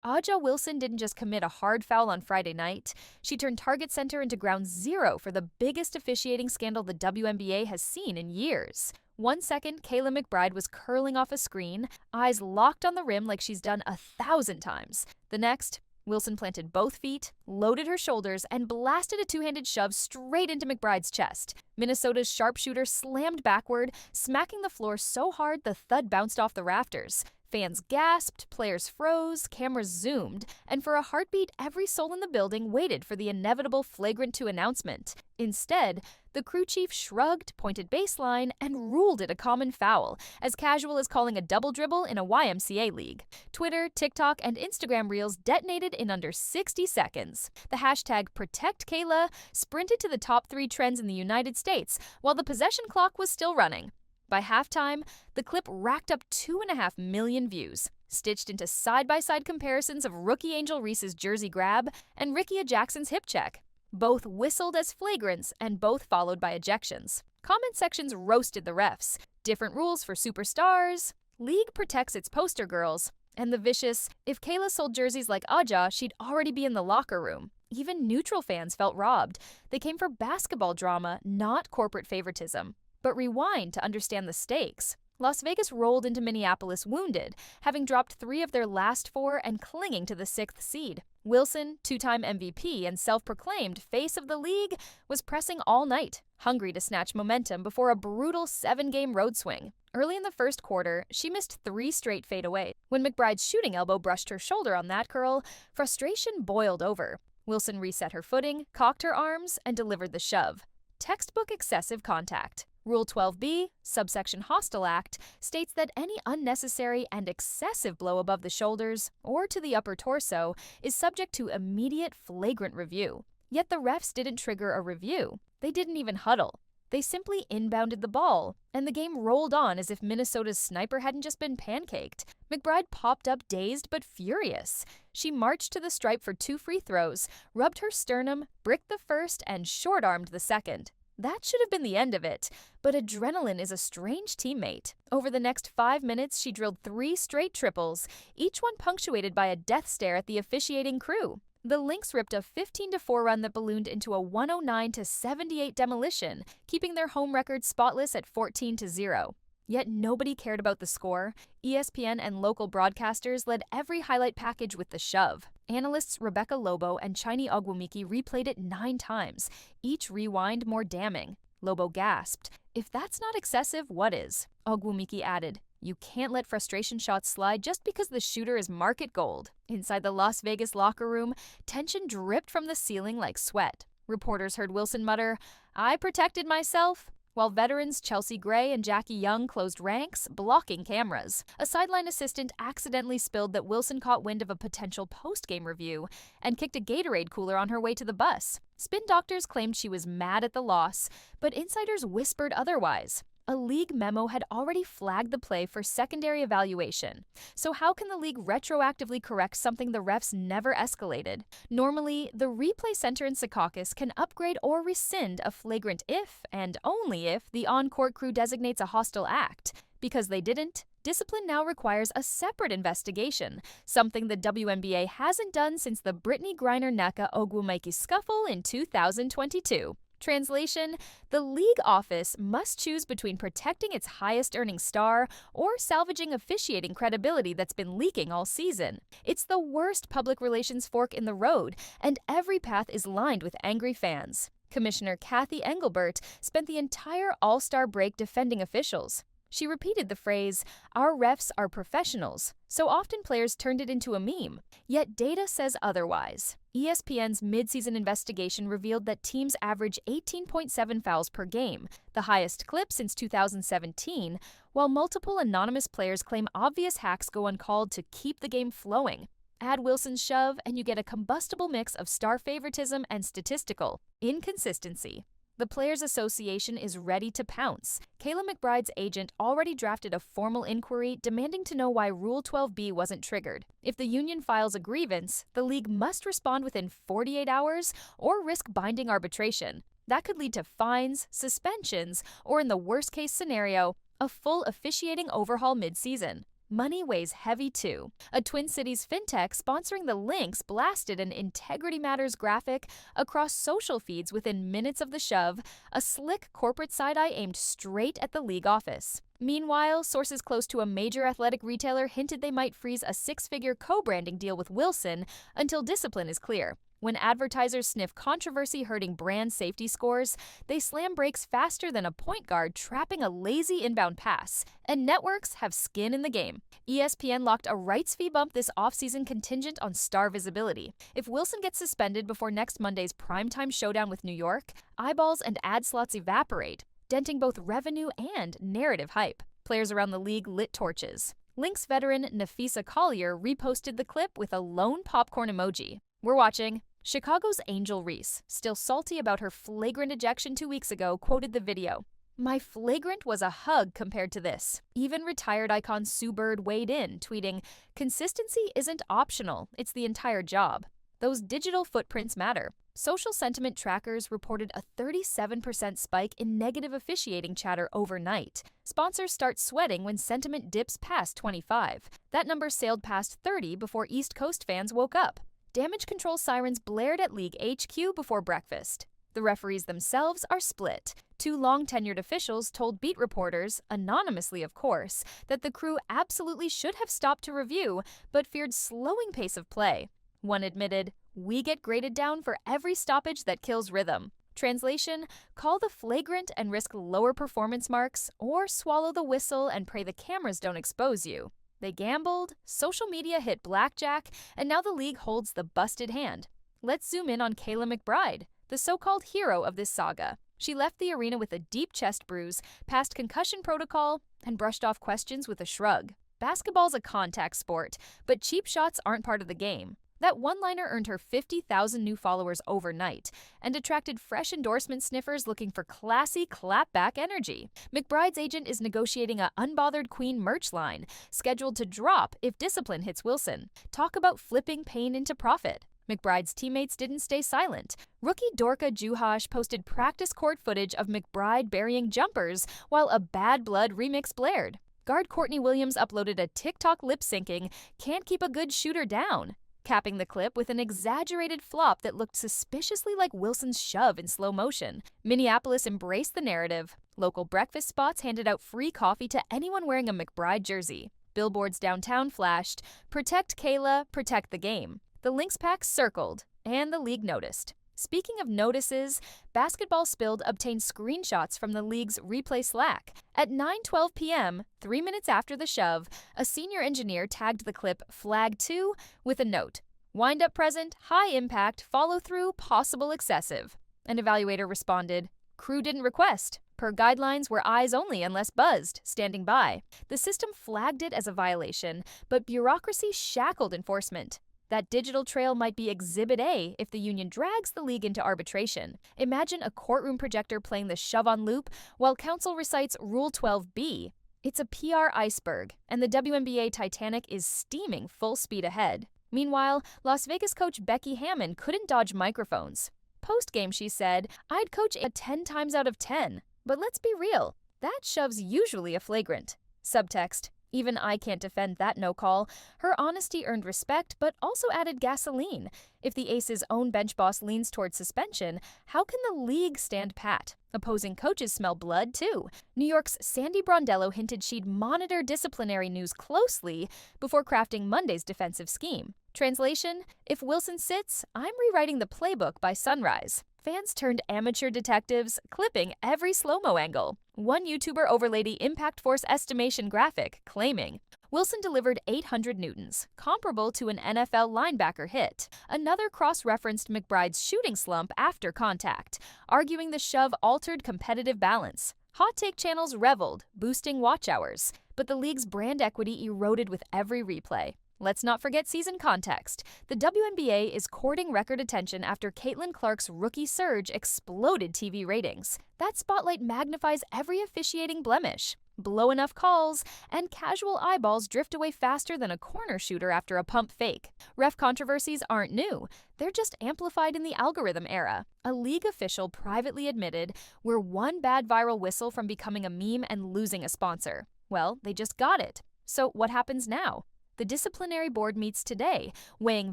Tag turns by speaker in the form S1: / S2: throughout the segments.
S1: Aja Wilson didn't just commit a hard foul on Friday night, she turned target center into ground zero for the biggest officiating scandal the WNBA has seen in years. 1 second, Kayla McBride was curling off a screen, eyes locked on the rim like she's done 1,000 times. The next, Wilson planted both feet, loaded her shoulders, and blasted a two-handed shove straight into McBride's chest. Minnesota's sharpshooter slammed backward, smacking the floor so hard the thud bounced off the rafters. Fans gasped, players froze, cameras zoomed, and for a heartbeat, every soul in the building waited for the inevitable flagrant 2 announcement. Instead, the crew chief shrugged, pointed baseline, and ruled it a common foul, as casual as calling a double dribble in a YMCA league. Twitter, TikTok, and Instagram reels detonated in under 60 seconds. The hashtag #ProtectKayla sprinted to the top 3 trends in the United States, while the possession clock was still running. By halftime, the clip racked up 2.5 million views, stitched into side-by-side comparisons of rookie Angel Reese's jersey grab and Rickea Jackson's hip check. Both whistled as flagrants and both followed by ejections. Comment sections roasted the refs. Different rules for superstars. League protects its poster girls. And the vicious, if Kayla sold jerseys like Aja, she'd already be in the locker room. Even neutral fans felt robbed. They came for basketball drama, not corporate favoritism. But rewind to understand the stakes. Las Vegas rolled into Minneapolis wounded, having dropped 3 of their last 4 and clinging to the 6th seed. Wilson, 2-time MVP and self-proclaimed face of the league, was pressing all night, hungry to snatch momentum before a brutal 7-game road swing. Early in the first quarter, she missed 3 straight fadeaways. When McBride's shooting elbow brushed her shoulder on that curl, frustration boiled over. Wilson reset her footing, cocked her arms, and delivered the shove. Textbook excessive contact. Rule 12b, subsection Hostile Act, states that any unnecessary and excessive blow above the shoulders or to the upper torso is subject to immediate flagrant review. Yet the refs didn't trigger a review. They didn't even huddle. They simply inbounded the ball, and the game rolled on as if Minnesota's sniper hadn't just been pancaked. McBride popped up dazed but furious. She marched to the stripe for 2 free throws, rubbed her sternum, bricked the first, and short-armed the second. That should have been the end of it, but adrenaline is a strange teammate. Over the next 5 minutes, she drilled 3 straight triples, each one punctuated by a death stare at the officiating crew. The Lynx ripped a 15-4 run that ballooned into a 109-78 demolition, keeping their home record spotless at 14-0. Yet nobody cared about the score. ESPN and local broadcasters led every highlight package with the shove. Analysts Rebecca Lobo and Chini Ogwumike replayed it 9 times, each rewind more damning. Lobo gasped, "If that's not excessive, what is?" Ogwumike added, "You can't let frustration shots slide just because the shooter is market gold." Inside the Las Vegas locker room, tension dripped from the ceiling like sweat. Reporters heard Wilson mutter, "I protected myself," while veterans Chelsea Gray and Jackie Young closed ranks, blocking cameras. A sideline assistant accidentally spilled that Wilson caught wind of a potential post-game review and kicked a Gatorade cooler on her way to the bus. Spin doctors claimed she was mad at the loss, but insiders whispered otherwise. A league memo had already flagged the play for secondary evaluation. So how can the league retroactively correct something the refs never escalated? Normally, the replay center in Secaucus can upgrade or rescind a flagrant if, and only if, the on-court crew designates a hostile act. Because they didn't, discipline now requires a separate investigation, something the WNBA hasn't done since the Brittany Griner-Nneka Ogwumike scuffle in 2022. Translation, the league office must choose between protecting its highest-earning star or salvaging officiating credibility that's been leaking all season. It's the worst public relations fork in the road, and every path is lined with angry fans. Commissioner Kathy Engelbert spent the entire All-Star break defending officials. She repeated the phrase, "Our refs are professionals," so often players turned it into a meme. Yet data says otherwise. ESPN's mid-season investigation revealed that teams average 18.7 fouls per game, the highest clip since 2017, while multiple anonymous players claim obvious hacks go uncalled to keep the game flowing. Add Wilson's shove, and you get a combustible mix of star favoritism and statistical inconsistency. The Players Association is ready to pounce. Kayla McBride's agent already drafted a formal inquiry demanding to know why Rule 12b wasn't triggered. If the union files a grievance, the league must respond within 48 hours or risk binding arbitration. That could lead to fines, suspensions, or in the worst-case scenario, a full officiating overhaul mid-season. money weighs heavy too. A Twin Cities fintech sponsoring the Lynx blasted an Integrity Matters graphic across social feeds within minutes of the shove, a slick corporate side-eye aimed straight at the league office. Meanwhile, sources close to a major athletic retailer hinted they might freeze a six-figure co-branding deal with Wilson until discipline is clear. When advertisers sniff controversy hurting brand safety scores, they slam brakes faster than a point guard trapping a lazy inbound pass. And networks have skin in the game. ESPN locked a rights fee bump this offseason contingent on star visibility. If Wilson gets suspended before next Monday's primetime showdown with New York, eyeballs and ad slots evaporate, denting both revenue and narrative hype. Players around the league lit torches. Lynx veteran Nafisa Collier reposted the clip with a lone popcorn emoji. We're watching. Chicago's Angel Reese, still salty about her flagrant ejection 2 weeks ago, quoted the video. "My flagrant was a hug compared to this." Even retired icon Sue Bird weighed in, tweeting, "Consistency isn't optional, it's the entire job. Those digital footprints matter." Social sentiment trackers reported a 37% spike in negative officiating chatter overnight. Sponsors start sweating when sentiment dips past 25. That number sailed past 30 before East Coast fans woke up. Damage control sirens blared at League HQ before breakfast. The referees themselves are split. Two long-tenured officials told beat reporters, anonymously of course, that the crew absolutely should have stopped to review, but feared slowing pace of play. One admitted, "We get graded down for every stoppage that kills rhythm." Translation, call the flagrant and risk lower performance marks, or swallow the whistle and pray the cameras don't expose you. They gambled, social media hit blackjack, and now the league holds the busted hand. Let's zoom in on Kayla McBride, the so-called hero of this saga. She left the arena with a deep chest bruise, passed concussion protocol, and brushed off questions with a shrug. Basketball's a contact sport, but cheap shots aren't part of the game. That one-liner earned her 50,000 new followers overnight and attracted fresh endorsement sniffers looking for classy clapback energy. McBride's agent is negotiating a Unbothered Queen merch line, scheduled to drop if discipline hits Wilson. Talk about flipping pain into profit. McBride's teammates didn't stay silent. Rookie Dorka Juhasz posted practice court footage of McBride burying jumpers while a Bad Blood remix blared. Guard Courtney Williams uploaded a TikTok lip-syncing "Can't Keep a Good Shooter Down," capping the clip with an exaggerated flop that looked suspiciously like Wilson's shove in slow motion. Minneapolis embraced the narrative. Local breakfast spots handed out free coffee to anyone wearing a McBride jersey. Billboards downtown flashed, "Protect Kayla, protect the game." The Lynx pack circled, and the league noticed. Speaking of notices, Basketball Spilled obtained screenshots from the league's replay Slack. At 9:12 p.m., 3 minutes after the shove, a senior engineer tagged the clip "Flag 2" with a note, "Wind-up present, high impact, follow-through, possible excessive." An evaluator responded, "Crew didn't request. Per guidelines, we're eyes only unless buzzed, standing by." The system flagged it as a violation, but bureaucracy shackled enforcement. That digital trail might be Exhibit A if the union drags the league into arbitration. Imagine a courtroom projector playing the shove on loop while counsel recites Rule 12B. It's a PR iceberg, and the WNBA Titanic is steaming full speed ahead. Meanwhile, Las Vegas coach Becky Hammon couldn't dodge microphones. Post-game, she said, "I'd coach a 10 times out of 10. But let's be real, that shove's usually a flagrant." Subtext, "Even I can't defend that no call." Her honesty earned respect, but also added gasoline. If the Aces' own bench boss leans toward suspension, how can the league stand pat? Opposing coaches smell blood, too. New York's Sandy Brondello hinted she'd monitor disciplinary news closely before crafting Monday's defensive scheme. Translation, if Wilson sits, I'm rewriting the playbook by sunrise. Fans turned amateur detectives, clipping every slow-mo angle. One YouTuber overlaid the impact force estimation graphic, claiming, Wilson delivered 800 newtons, comparable to an NFL linebacker hit. Another cross-referenced McBride's shooting slump after contact, arguing the shove altered competitive balance. Hot take channels reveled, boosting watch hours, but the league's brand equity eroded with every replay. Let's not forget season context. The WNBA is courting record attention after Caitlin Clark's rookie surge exploded TV ratings. That spotlight magnifies every officiating blemish. Blow enough calls, and casual eyeballs drift away faster than a corner shooter after a pump fake. Ref controversies aren't new. They're just amplified in the algorithm era. A league official privately admitted, "We're one bad viral whistle from becoming a meme and losing a sponsor." Well, they just got it. So what happens now? The disciplinary board meets today, weighing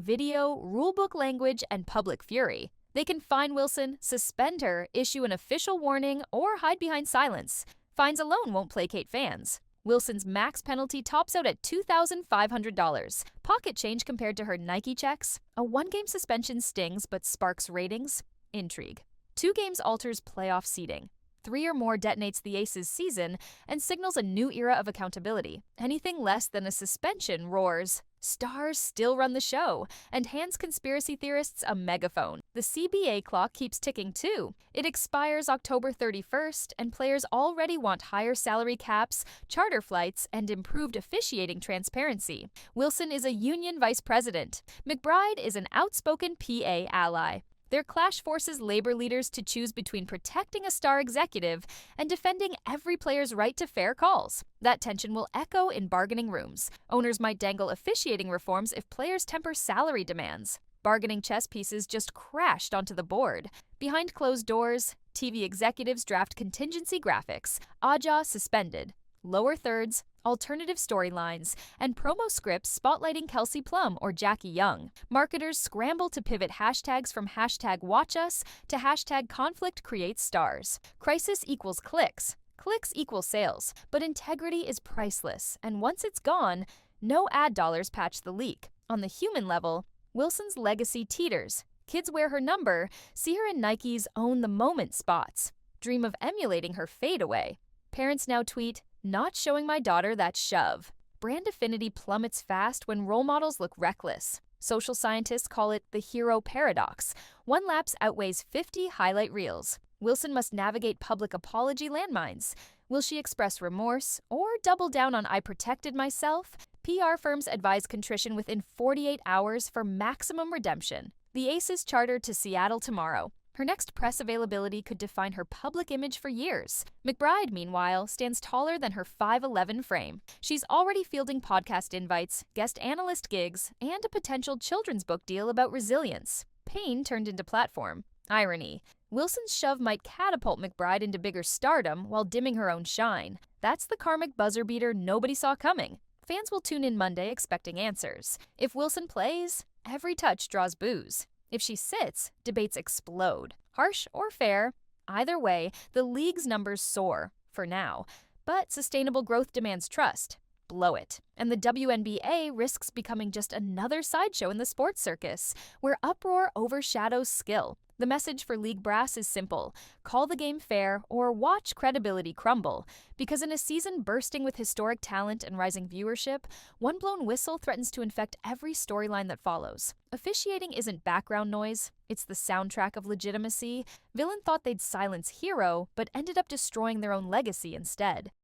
S1: video, rulebook language, and public fury. They can fine Wilson, suspend her, issue an official warning, or hide behind silence. Fines alone won't placate fans. Wilson's max penalty tops out at $2,500. Pocket change compared to her Nike checks. A one-game suspension stings but sparks ratings. Intrigue. 2 games alters playoff seeding. 3 or more detonates the Aces' season and signals a new era of accountability. Anything less than a suspension roars, "Stars still run the show," and hands conspiracy theorists a megaphone. The CBA clock keeps ticking too. It expires October 31st, and players already want higher salary caps, charter flights, and improved officiating transparency. Wilson is a union vice president. McBride is an outspoken PA ally. Their clash forces labor leaders to choose between protecting a star executive and defending every player's right to fair calls. That tension will echo in bargaining rooms. Owners might dangle officiating reforms if players temper salary demands. Bargaining chess pieces just crashed onto the board. Behind closed doors, TV executives draft contingency graphics, Aja suspended, lower thirds, alternative storylines, and promo scripts spotlighting Kelsey Plum or Jackie Young. Marketers scramble to pivot hashtags from hashtag watchus to hashtag conflict creates stars. Crisis equals clicks. Clicks equal sales. But integrity is priceless, and once it's gone, no ad dollars patch the leak. On the human level, Wilson's legacy teeters. Kids wear her number, see her in Nike's Own the Moment spots, dream of emulating her fadeaway. Parents now tweet, "Not showing my daughter that shove." Brand affinity plummets fast when role models look reckless. Social scientists call it the hero paradox. One lapse outweighs 50 highlight reels. Wilson must navigate public apology landmines. Will she express remorse or double down on "I protected myself"? PR firms advise contrition within 48 hours for maximum redemption. The Aces charter to Seattle tomorrow. Her next press availability could define her public image for years. McBride, meanwhile, stands taller than her 5'11" frame. She's already fielding podcast invites, guest analyst gigs, and a potential children's book deal about resilience. Pain turned into platform. Irony. Wilson's shove might catapult McBride into bigger stardom while dimming her own shine. That's the karmic buzzer beater nobody saw coming. Fans will tune in Monday expecting answers. If Wilson plays, every touch draws boos. If she sits, debates explode. Harsh or fair, either way, the league's numbers soar, for now. But sustainable growth demands trust. Blow it. And the WNBA risks becoming just another sideshow in the sports circus, where uproar overshadows skill. The message for league brass is simple: call the game fair or watch credibility crumble. Because in a season bursting with historic talent and rising viewership, one blown whistle threatens to infect every storyline that follows. Officiating isn't background noise, it's the soundtrack of legitimacy. Villain thought they'd silence hero, but ended up destroying their own legacy instead.